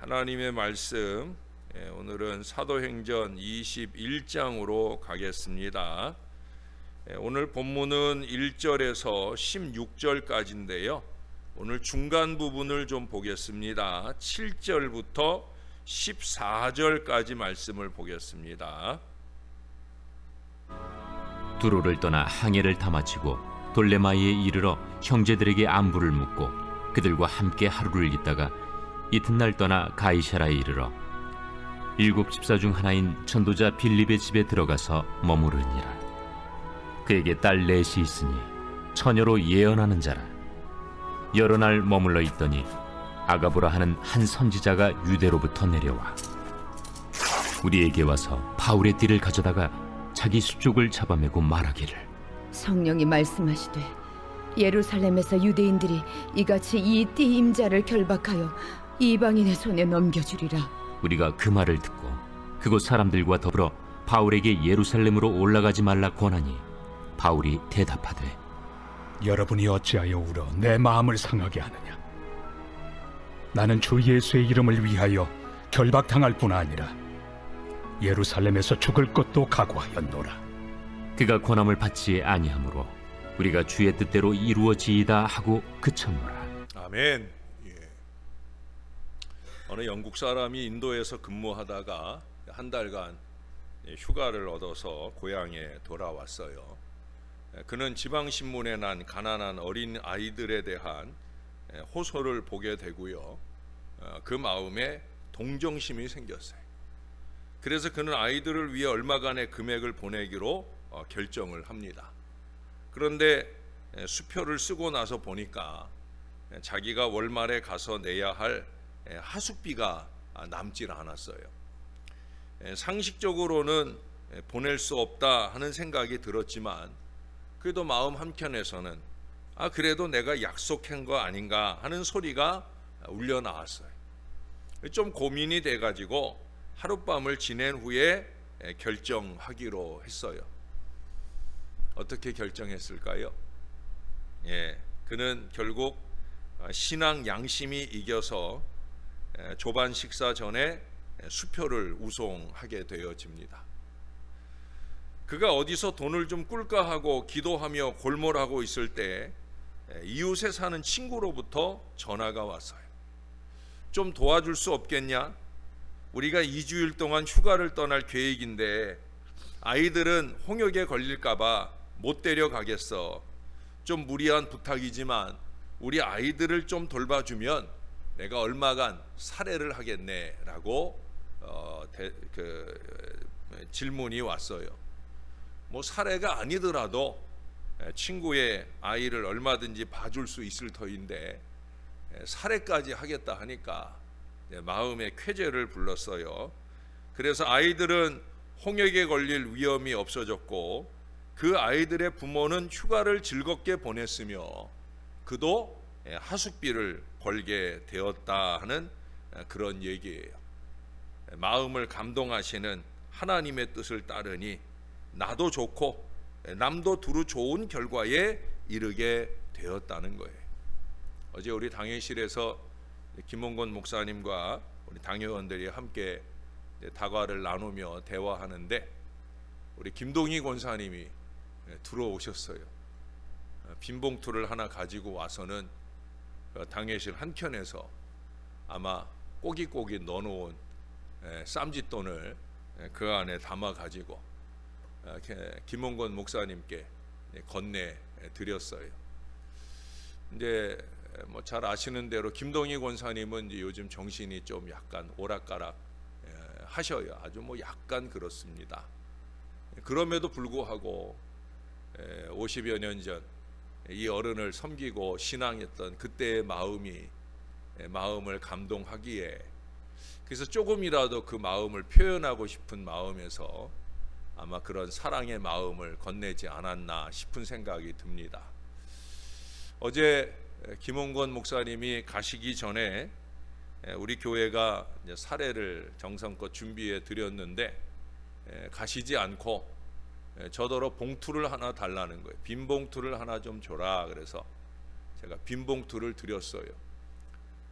하나님의 말씀, 오늘은 사도행전 21장으로 가겠습니다. 오늘 본문은 1절에서 16절까지인데요. 오늘 중간 부분을 좀 보겠습니다. 7절부터 14절까지 말씀을 보겠습니다. 두로를 떠나 항해를 다 마치고 돌레마이에 이르러 형제들에게 안부를 묻고 그들과 함께 하루를 있다가 이튿날 떠나 가이사라에 이르러 7 집사 중 하나인 전도자 빌립의 집에 들어가서 머무르니라. 그에게 딸 넷이 있으니 처녀로 예언하는 자라. 여러 날 머물러 있더니 아가보라 하는 한 선지자가 유대로부터 내려와 우리에게 와서 바울의 띠를 가져다가 자기 수족을 잡아매고 말하기를, 성령이 말씀하시되 예루살렘에서 유대인들이 이같이 이 띠 임자를 결박하여 이방인의 손에 넘겨주리라. 우리가 그 말을 듣고 그곳 사람들과 더불어 바울에게 예루살렘으로 올라가지 말라 권하니 바울이 대답하되, 여러분이 어찌하여 울어 내 마음을 상하게 하느냐? 나는 주 예수의 이름을 위하여 결박당할 뿐 아니라 예루살렘에서 죽을 것도 각오하였노라. 그가 권함을 받지 아니하므로 우리가 주의 뜻대로 이루어지이다 하고 그쳤노라. 아멘. 어느 영국 사람이 인도에서 근무하다가 한 달간 휴가를 얻어서 고향에 돌아왔어요. 그는 지방신문에 난 가난한 어린 아이들에 대한 호소를 보게 되고요. 그 마음에 동정심이 생겼어요. 그래서 그는 아이들을 위해 얼마간의 금액을 보내기로 결정을 합니다. 그런데 수표를 쓰고 나서 보니까 자기가 월말에 가서 내야 할 하숙비가 남질 않았어요. 상식적으로는 보낼 수 없다 하는 생각이 들었지만 그래도 마음 한켠에서는 그래도 내가 약속한 거 아닌가 하는 소리가 울려 나왔어요. 좀 고민이 돼가지고 하룻밤을 지낸 후에 결정하기로 했어요. 어떻게 결정했을까요? 그는 결국 신앙 양심이 이겨서 조반 식사 전에 수표를 우송하게 되어집니다. 그가 어디서 돈을 좀 꿀까 하고 기도하며 골몰하고 있을 때 이웃에 사는 친구로부터 전화가 왔어요. 좀 도와줄 수 없겠냐? 우리가 2주일 동안 휴가를 떠날 계획인데 아이들은 홍역에 걸릴까 봐 못 데려가겠어. 좀 무리한 부탁이지만 우리 아이들을 좀 돌봐주면 내가 얼마간 살해를 하겠네 라고 질문이 왔어요. 살해가 아니더라도 친구의 아이를 얼마든지 봐줄 수 있을 터인데 살해까지 하겠다 하니까 마음에 쾌재를 불렀어요. 그래서 아이들은 홍역에 걸릴 위험이 없어졌고 그 아이들의 부모는 휴가를 즐겁게 보냈으며 그도 하숙비를 벌게 되었다 하는 그런 얘기예요. 마음을 감동하시는 하나님의 뜻을 따르니 나도 좋고 남도 두루 좋은 결과에 이르게 되었다는 거예요. 어제 우리 당회실에서 김홍건 목사님과 우리 당회원들이 함께 다과를 나누며 대화하는데 우리 김동희 권사님이 들어오셨어요. 빈 봉투를 하나 가지고 와서는 당회실 한켠에서 아마 꼬깃꼬깃 넣어놓은 쌈짓돈을 그 안에 담아 가지고 김홍건 목사님께 건네 드렸어요. 이제 잘 아시는 대로 김동희 권사님은 이제 요즘 정신이 좀 약간 오락가락 하셔요. 아주 약간 그렇습니다. 그럼에도 불구하고 50여 년 전 이 어른을 섬기고 신앙했던 그때의 마음을 감동하기에 그래서 조금이라도 그 마음을 표현하고 싶은 마음에서 아마 그런 사랑의 마음을 건네지 않았나 싶은 생각이 듭니다. 어제 김홍건 목사님이 가시기 전에 우리 교회가 이제 사례를 정성껏 준비해 드렸는데 가시지 않고 저더러 봉투를 하나 달라는 거예요. 빈 봉투를 하나 좀 줘라. 그래서 제가 빈 봉투를 드렸어요.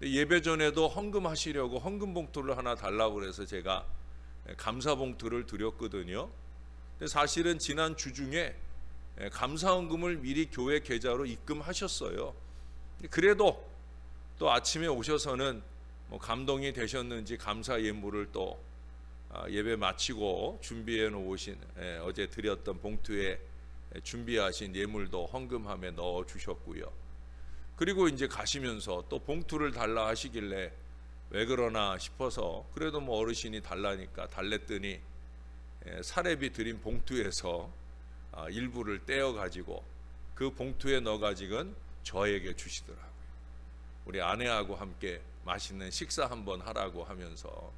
예배 전에도 헌금하시려고 헌금 봉투를 하나 달라고 그래서 제가 감사 봉투를 드렸거든요. 근데 사실은 지난 주중에 감사 헌금을 미리 교회 계좌로 입금하셨어요. 그래도 또 아침에 오셔서는 뭐 감동이 되셨는지 감사 예물을 또 예배 마치고 준비해 놓으신 어제 드렸던 봉투에 준비하신 예물도 헌금함에 넣어 주셨고요. 그리고 이제 가시면서 또 봉투를 달라 하시길래 왜 그러나 싶어서 그래도 뭐 어르신이 달라니까 달랬더니 사례비 드린 봉투에서 일부를 떼어 가지고 그 봉투에 넣어 가지고는 저에게 주시더라고요. 우리 아내하고 함께 맛있는 식사 한번 하라고 하면서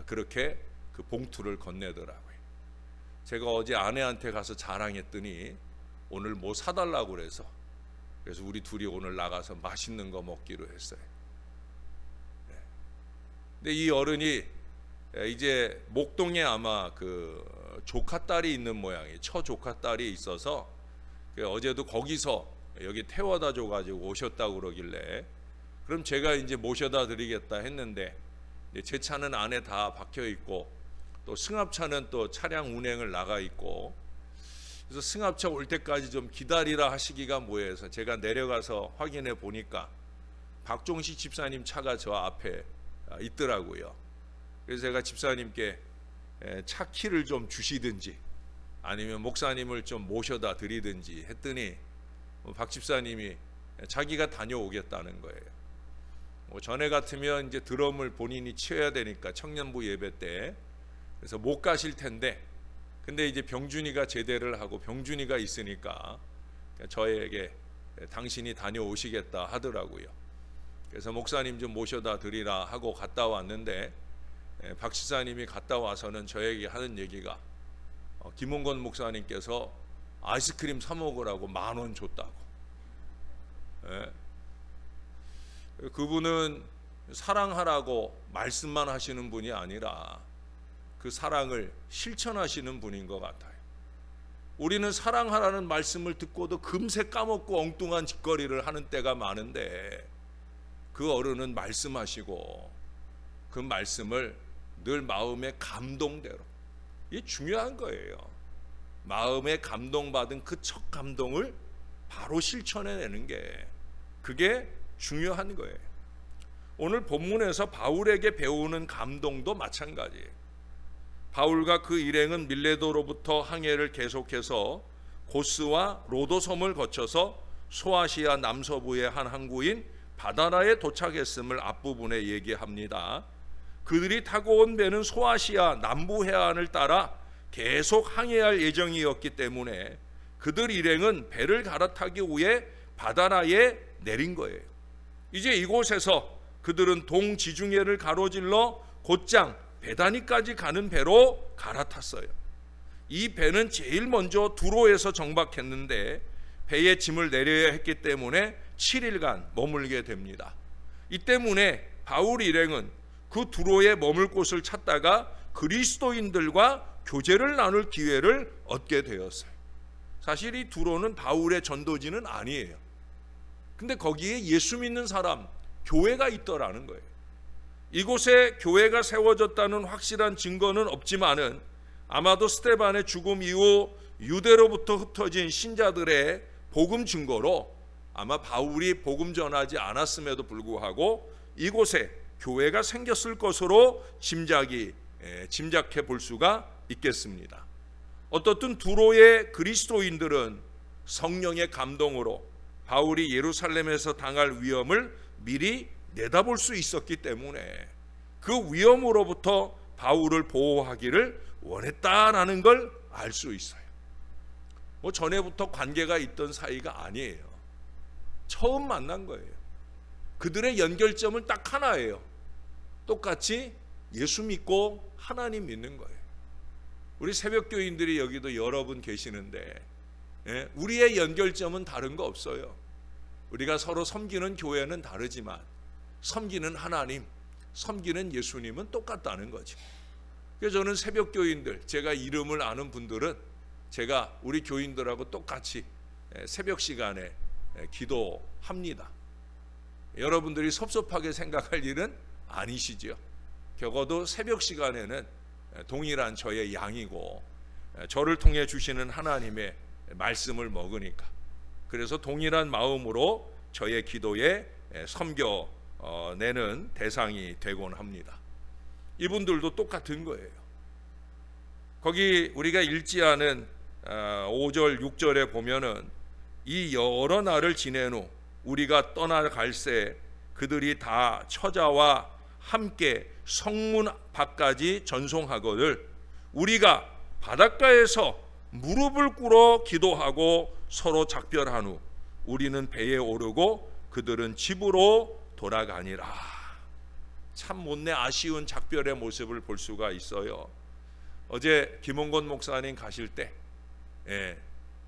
그렇게 그 봉투를 건네더라고요. 제가 어제 아내한테 가서 자랑했더니 오늘 뭐 사달라고 그래서 그래서 우리 둘이 오늘 나가서 맛있는 거 먹기로 했어요. 근데 이 어른이 이제 목동에 아마 그 조카딸이 있는 모양이에요. 처조카딸이 있어서 어제도 거기서 여기 태워다 줘가지고 오셨다고 그러길래 그럼 제가 이제 모셔다 드리겠다 했는데 제 차는 안에 다 박혀 있고 또 승합차는 또 차량 운행을 나가 있고 그래서 승합차 올 때까지 좀 기다리라 하시기가 뭐해서 제가 내려가서 확인해 보니까 박종식 집사님 차가 저 앞에 있더라고요. 그래서 제가 집사님께 차 키를 좀 주시든지 아니면 목사님을 좀 모셔다 드리든지 했더니 박 집사님이 자기가 다녀오겠다는 거예요. 전에 같으면 이제 드럼을 본인이 치어야 되니까 청년부 예배 때 그래서 못 가실 텐데 근데 이제 병준이가 제대를 하고 병준이가 있으니까 저에게 당신이 다녀오시겠다 하더라고요. 그래서 목사님 좀 모셔다 드리라 하고 갔다 왔는데 박 집사님이 갔다 와서는 저에게 하는 얘기가 김홍건 목사님께서 아이스크림 사 먹으라고 10,000원 줬다고. 그분은 사랑하라고 말씀만 하시는 분이 아니라 그 사랑을 실천하시는 분인 것 같아요. 우리는 사랑하라는 말씀을 듣고도 금세 까먹고 엉뚱한 짓거리를 하는 때가 많은데 그 어른은 말씀하시고 그 말씀을 늘 마음의 감동대로, 이게 중요한 거예요. 마음에 감동받은 그 첫 감동을 바로 실천해내는 게 그게 중요한 거예요. 오늘 본문에서 바울에게 배우는 감동도 마찬가지예요. 바울과 그 일행은 밀레도로부터 항해를 계속해서 고스와 로도섬을 거쳐서 소아시아 남서부의 한 항구인 바다라에 도착했음을 앞부분에 얘기합니다. 그들이 타고 온 배는 소아시아 남부 해안을 따라 계속 항해할 예정이었기 때문에 그들 일행은 배를 갈아타기 위해 바다라에 내린 거예요. 이제 이곳에서 그들은 동지중해를 가로질러 곧장 베다니까지 가는 배로 갈아탔어요. 이 배는 제일 먼저 두로에서 정박했는데 배에 짐을 내려야 했기 때문에 7일간 머물게 됩니다. 이 때문에 바울 일행은 그 두로에 머물 곳을 찾다가 그리스도인들과 교제를 나눌 기회를 얻게 되었어요. 사실 이 두로는 바울의 전도지는 아니에요. 근데 거기에 예수 믿는 사람, 교회가 있더라는 거예요. 이곳에 교회가 세워졌다는 확실한 증거는 없지만은 아마도 스데반의 죽음 이후 유대로부터 흩어진 신자들의 복음 증거로 아마 바울이 복음 전하지 않았음에도 불구하고 이곳에 교회가 생겼을 것으로 짐작해 볼 수가 있겠습니다. 어떻든 두로의 그리스도인들은 성령의 감동으로 바울이 예루살렘에서 당할 위험을 미리 내다볼 수 있었기 때문에 그 위험으로부터 바울을 보호하기를 원했다라는 걸 알 수 있어요. 뭐 전에부터 관계가 있던 사이가 아니에요. 처음 만난 거예요. 그들의 연결점은 딱 하나예요. 똑같이 예수 믿고 하나님 믿는 거예요. 우리 새벽교인들이 여기도 여러분 계시는데 우리의 연결점은 다른 거 없어요. 우리가 서로 섬기는 교회는 다르지만 섬기는 하나님, 섬기는 예수님은 똑같다는 거죠. 그래서 저는 새벽교인들, 제가 이름을 아는 분들은 제가 우리 교인들하고 똑같이 새벽 시간에 기도합니다. 여러분들이 섭섭하게 생각할 일은 아니시죠. 적어도 새벽 시간에는 동일한 저의 양이고 저를 통해 주시는 하나님의 말씀을 먹으니까, 그래서 동일한 마음으로 저의 기도에 섬겨내는 대상이 되곤 합니다. 이분들도 똑같은 거예요. 거기 우리가 읽지 않은 5절 6절에 보면은 이 여러 날을 지낸 후 우리가 떠나갈새 그들이 다 처자와 함께 성문 밖까지 전송하거늘 우리가 바닷가에서 무릎을 꿇어 기도하고 서로 작별한 후 우리는 배에 오르고 그들은 집으로 돌아가니라. 참 못내 아쉬운 작별의 모습을 볼 수가 있어요. 어제 김홍건 목사님 가실 때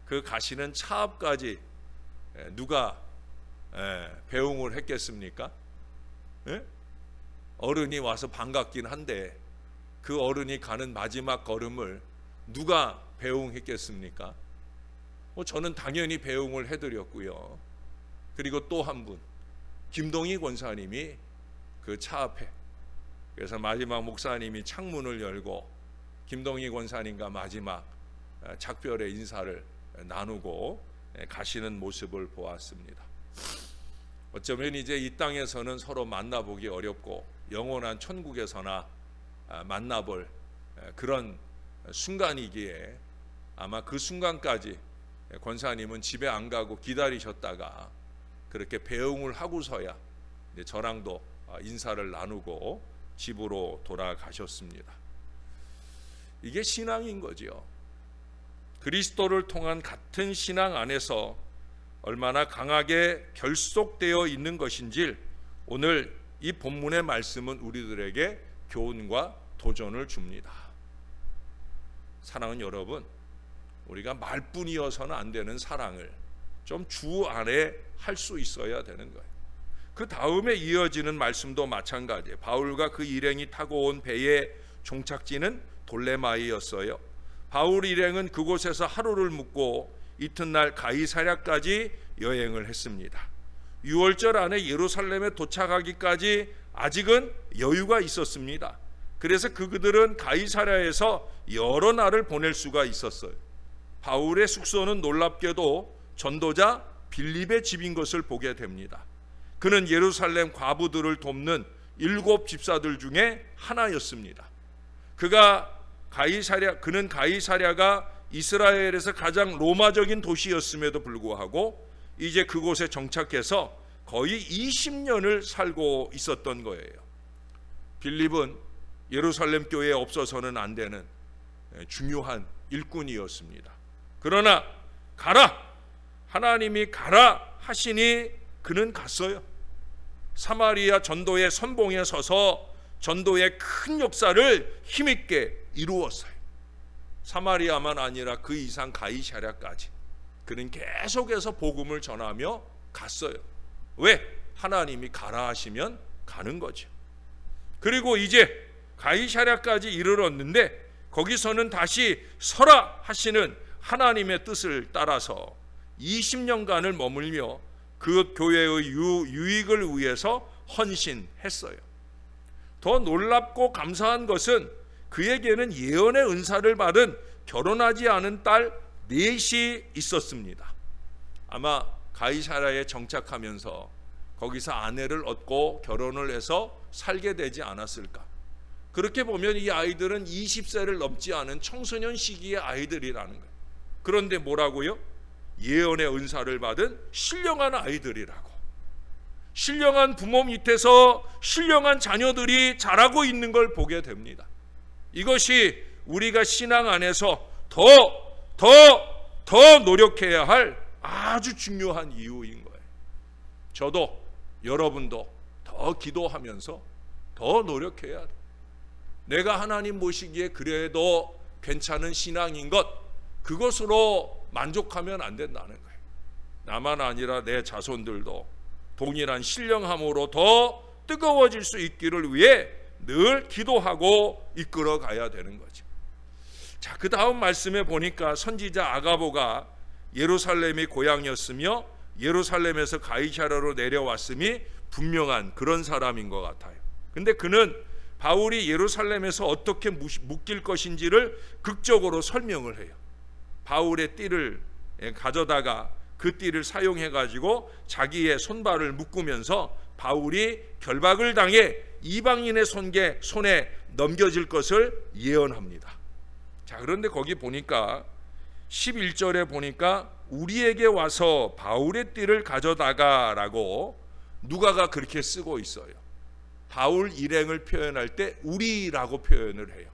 그 가시는 차 앞까지 누가 배웅을 했겠습니까? 어른이 와서 반갑긴 한데 그 어른이 가는 마지막 걸음을 누가 배웅했겠습니까? 저는 당연히 배웅을 해드렸고요. 그리고 또 한 분, 김동희 권사님이 그 차 앞에, 그래서 마지막 목사님이 창문을 열고 김동희 권사님과 마지막 작별의 인사를 나누고 가시는 모습을 보았습니다. 어쩌면 이제 이 땅에서는 서로 만나보기 어렵고 영원한 천국에서나 만나볼 그런 순간이기에 아마 그 순간까지 권사님은 집에 안 가고 기다리셨다가 그렇게 배웅을 하고서야 저랑도 인사를 나누고 집으로 돌아가셨습니다. 이게 신앙인 거지요. 그리스도를 통한 같은 신앙 안에서 얼마나 강하게 결속되어 있는 것인지 오늘 이 본문의 말씀은 우리들에게 교훈과 도전을 줍니다. 사랑하는 여러분, 우리가 말뿐이어서는 안 되는 사랑을 좀 주 안에 할 수 있어야 되는 거예요. 그 다음에 이어지는 말씀도 마찬가지예요. 바울과 그 일행이 타고 온 배의 종착지는 돌레마이였어요. 바울 일행은 그곳에서 하루를 묵고 이튿날 가이사랴까지 여행을 했습니다. 6월절 안에 예루살렘에 도착하기까지 아직은 여유가 있었습니다. 그래서 그들은 가이사랴에서 여러 날을 보낼 수가 있었어요. 바울의 숙소는 놀랍게도 전도자 빌립의 집인 것을 보게 됩니다. 그는 예루살렘 과부들을 돕는 7 집사들 중에 하나였습니다. 그는 가이사랴가 이스라엘에서 가장 로마적인 도시였음에도 불구하고 이제 그곳에 정착해서 거의 20년을 살고 있었던 거예요. 빌립은 예루살렘 교회에 없어서는 안 되는 중요한 일꾼이었습니다. 그러나 가라! 하나님이 가라 하시니 그는 갔어요. 사마리아 전도의 선봉에 서서 전도의 큰 역사를 힘있게 이루었어요. 사마리아만 아니라 그 이상 가이사랴까지 그는 계속해서 복음을 전하며 갔어요. 왜? 하나님이 가라 하시면 가는 거죠. 그리고 이제 가이사랴까지 이르렀는데 거기서는 다시 서라 하시는 하나님의 뜻을 따라서 20년간을 머물며 그 교회의 유익을 위해서 헌신했어요. 더 놀랍고 감사한 것은 그에게는 예언의 은사를 받은 결혼하지 않은 딸 4이 있었습니다. 아마 가이사랴에 정착하면서 거기서 아내를 얻고 결혼을 해서 살게 되지 않았을까. 그렇게 보면 이 아이들은 20세를 넘지 않은 청소년 시기의 아이들이라는 거예요. 그런데 뭐라고요? 예언의 은사를 받은 신령한 아이들이라고. 신령한 부모 밑에서 신령한 자녀들이 자라고 있는 걸 보게 됩니다. 이것이 우리가 신앙 안에서 더 노력해야 할 아주 중요한 이유인 거예요. 저도 여러분도 더 기도하면서 더 노력해야 돼. 내가 하나님 모시기에 그래도 괜찮은 신앙인 것, 그것으로 만족하면 안 된다는 거예요. 나만 아니라 내 자손들도 동일한 신령함으로 더 뜨거워질 수 있기를 위해 늘 기도하고 이끌어 가야 되는 거죠. 자, 그 다음 말씀에 보니까 선지자 아가보가 예루살렘이 고향이었으며 예루살렘에서 가이사랴로 내려왔음이 분명한 그런 사람인 것 같아요. 근데 그는 바울이 예루살렘에서 어떻게 묶일 것인지를 극적으로 설명을 해요. 바울의 띠를 가져다가 그 띠를 사용해 가지고 자기의 손발을 묶으면서 바울이 결박을 당해 이방인의 손에 넘겨질 것을 예언합니다. 자, 그런데 거기 보니까 11절에 보니까 우리에게 와서 바울의 띠를 가져다가 라고 누가가 그렇게 쓰고 있어요. 바울 일행을 표현할 때 우리라고 표현을 해요.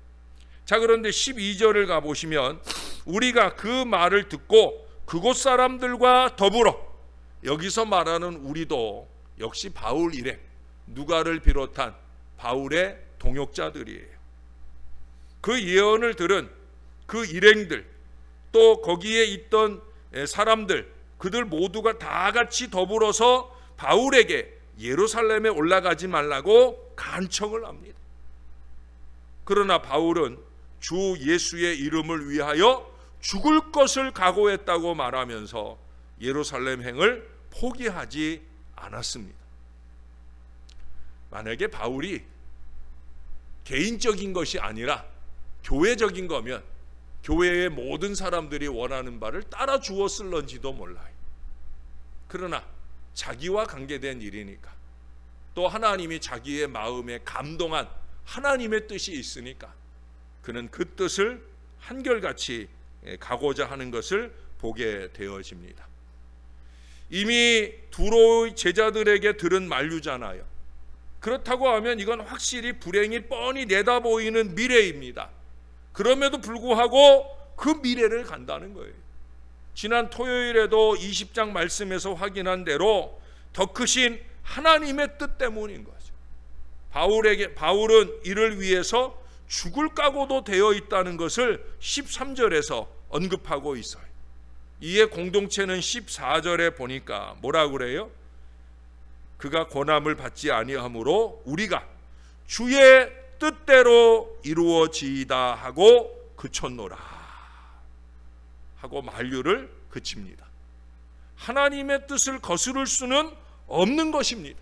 자, 그런데 12절을 가보시면 우리가 그 말을 듣고 그곳 사람들과 더불어, 여기서 말하는 우리도 역시 바울 일행, 누가를 비롯한 바울의 동역자들이에요. 그 예언을 들은 그 일행들, 또 거기에 있던 사람들, 그들 모두가 다 같이 더불어서 바울에게 예루살렘에 올라가지 말라고 간청을 합니다. 그러나 바울은 주 예수의 이름을 위하여 죽을 것을 각오했다고 말하면서 예루살렘 행을 포기하지 않았습니다. 만약에 바울이 개인적인 것이 아니라 교회적인 거면 교회의 모든 사람들이 원하는 바를 따라 주었을런지도 몰라요. 그러나 자기와 관계된 일이니까, 또 하나님이 자기의 마음에 감동한 하나님의 뜻이 있으니까 그는 그 뜻을 한결같이 가고자 하는 것을 보게 되어집니다. 이미 두로의 제자들에게 들은 만류잖아요. 그렇다고 하면 이건 확실히 불행이 뻔히 내다보이는 미래입니다. 그럼에도 불구하고 그 미래를 간다는 거예요. 지난 토요일에도 20장 말씀에서 확인한 대로 더 크신 하나님의 뜻 때문인 거죠. 바울은 이를 위해서 죽을 각오도 되어 있다는 것을 13절에서 언급하고 있어요. 이에 공동체는 14절에 보니까 뭐라 그래요? 그가 고난을 받지 아니하므로 우리가 주의 뜻대로 이루어지이다 하고 그쳤노라 하고 만류를 그칩니다. 하나님의 뜻을 거스를 수는 없는 것입니다.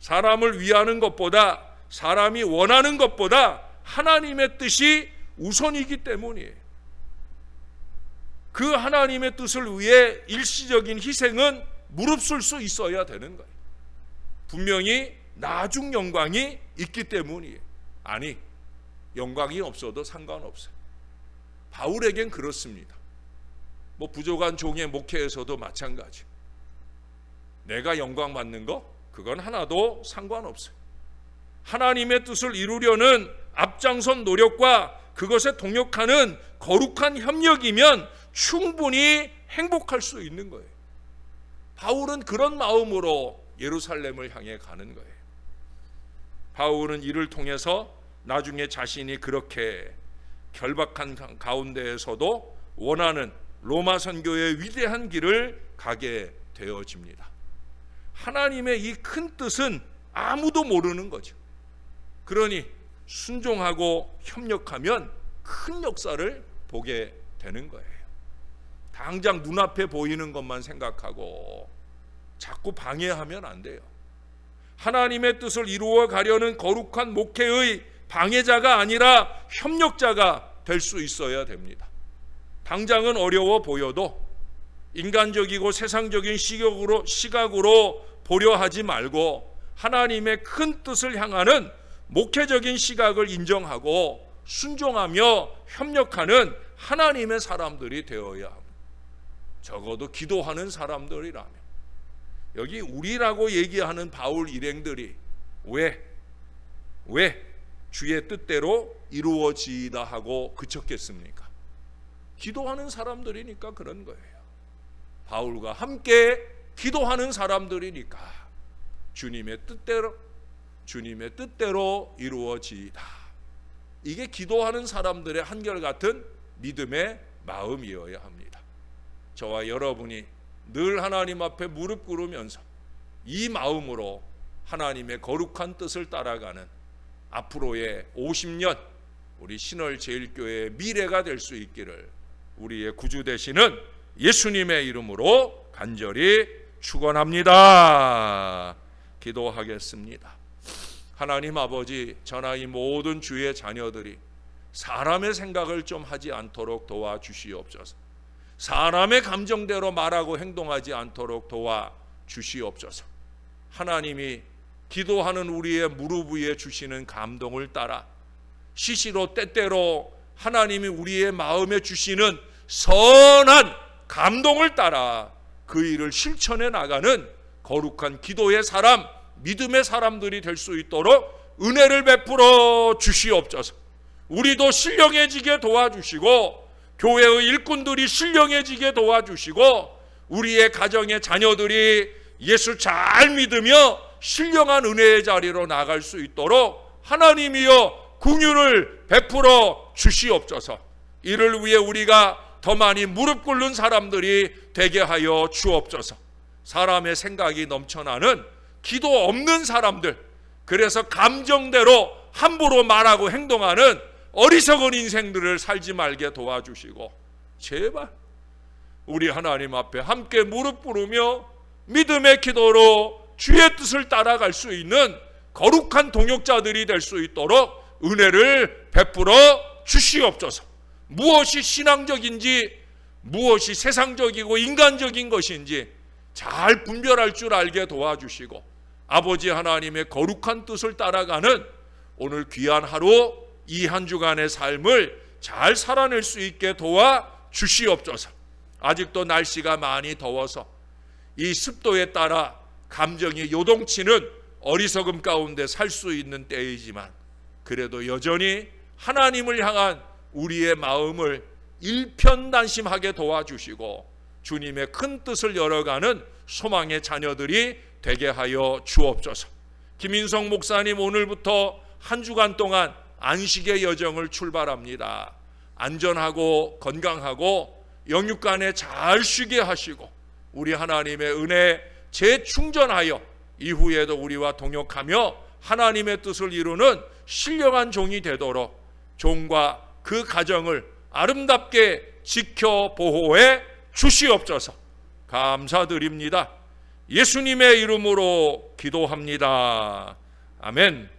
사람을 위하는 것보다, 사람이 원하는 것보다 하나님의 뜻이 우선이기 때문이에요. 그 하나님의 뜻을 위해 일시적인 희생은 무릅쓸 수 있어야 되는 거예요. 분명히 나중 영광이 있기 때문이에요. 아니, 영광이 없어도 상관없어요. 바울에겐 그렇습니다. 부족한 종의 목회에서도 마찬가지. 내가 영광 받는 거 그건 하나도 상관없어요. 하나님의 뜻을 이루려는 앞장선 노력과 그것에 동역하는 거룩한 협력이면 충분히 행복할 수 있는 거예요. 바울은 그런 마음으로 예루살렘을 향해 가는 거예요. 바울은 이를 통해서 나중에 자신이 그렇게 결박한 가운데에서도 원하는 로마 선교의 위대한 길을 가게 되어집니다. 하나님의 이 큰 뜻은 아무도 모르는 거죠. 그러니 순종하고 협력하면 큰 역사를 보게 되는 거예요. 당장 눈앞에 보이는 것만 생각하고 자꾸 방해하면 안 돼요. 하나님의 뜻을 이루어 가려는 거룩한 목회의 방해자가 아니라 협력자가 될 수 있어야 됩니다. 당장은 어려워 보여도 인간적이고 세상적인 시각으로 보려 하지 말고 하나님의 큰 뜻을 향하는 목회적인 시각을 인정하고 순종하며 협력하는 하나님의 사람들이 되어야 합니다. 적어도 기도하는 사람들이라면. 여기 우리라고 얘기하는 바울 일행들이 왜 주의 뜻대로 이루어지이다 하고 그쳤겠습니까? 기도하는 사람들이니까 그런 거예요. 바울과 함께 기도하는 사람들이니까 주님의 뜻대로 이루어지이다. 이게 기도하는 사람들의 한결같은 믿음의 마음이어야 합니다. 저와 여러분이 늘 하나님 앞에 무릎 꿇으면서 이 마음으로 하나님의 거룩한 뜻을 따라가는 앞으로의 50년 우리 신월제일교회의 미래가 될 수 있기를 우리의 구주 되시는 예수님의 이름으로 간절히 축원합니다. 기도하겠습니다. 하나님 아버지, 저나 이 모든 주의 자녀들이 사람의 생각을 좀 하지 않도록 도와주시옵소서. 사람의 감정대로 말하고 행동하지 않도록 도와주시옵소서. 하나님이 기도하는 우리의 무릎 위에 주시는 감동을 따라 시시로 때때로 하나님이 우리의 마음에 주시는 선한 감동을 따라 그 일을 실천해 나가는 거룩한 기도의 사람, 믿음의 사람들이 될 수 있도록 은혜를 베풀어 주시옵소서. 우리도 신령해지게 도와주시고 교회의 일꾼들이 신령해지게 도와주시고 우리의 가정의 자녀들이 예수 잘 믿으며 신령한 은혜의 자리로 나갈 수 있도록 하나님이여 긍휼을 베풀어 주시옵소서. 이를 위해 우리가 더 많이 무릎 꿇는 사람들이 되게 하여 주옵소서. 사람의 생각이 넘쳐나는 기도 없는 사람들, 그래서 감정대로 함부로 말하고 행동하는 어리석은 인생들을 살지 말게 도와주시고 제발 우리 하나님 앞에 함께 무릎 꿇으며 믿음의 기도로 주의 뜻을 따라갈 수 있는 거룩한 동역자들이 될 수 있도록 은혜를 베풀어 주시옵소서. 무엇이 신앙적인지 무엇이 세상적이고 인간적인 것인지 잘 분별할 줄 알게 도와주시고 아버지 하나님의 거룩한 뜻을 따라가는 오늘 귀한 하루, 이 한 주간의 삶을 잘 살아낼 수 있게 도와주시옵소서. 아직도 날씨가 많이 더워서 이 습도에 따라 감정이 요동치는 어리석음 가운데 살 수 있는 때이지만 그래도 여전히 하나님을 향한 우리의 마음을 일편단심하게 도와주시고 주님의 큰 뜻을 열어가는 소망의 자녀들이 되게 하여 주옵소서. 김인성 목사님 오늘부터 한 주간 동안 안식의 여정을 출발합니다. 안전하고 건강하고 영육간에 잘 쉬게 하시고 우리 하나님의 은혜 재충전하여 이후에도 우리와 동역하며 하나님의 뜻을 이루는 신령한 종이 되도록 종과 그 가정을 아름답게 지켜 보호해 주시옵소서. 감사드립니다. 예수님의 이름으로 기도합니다. 아멘.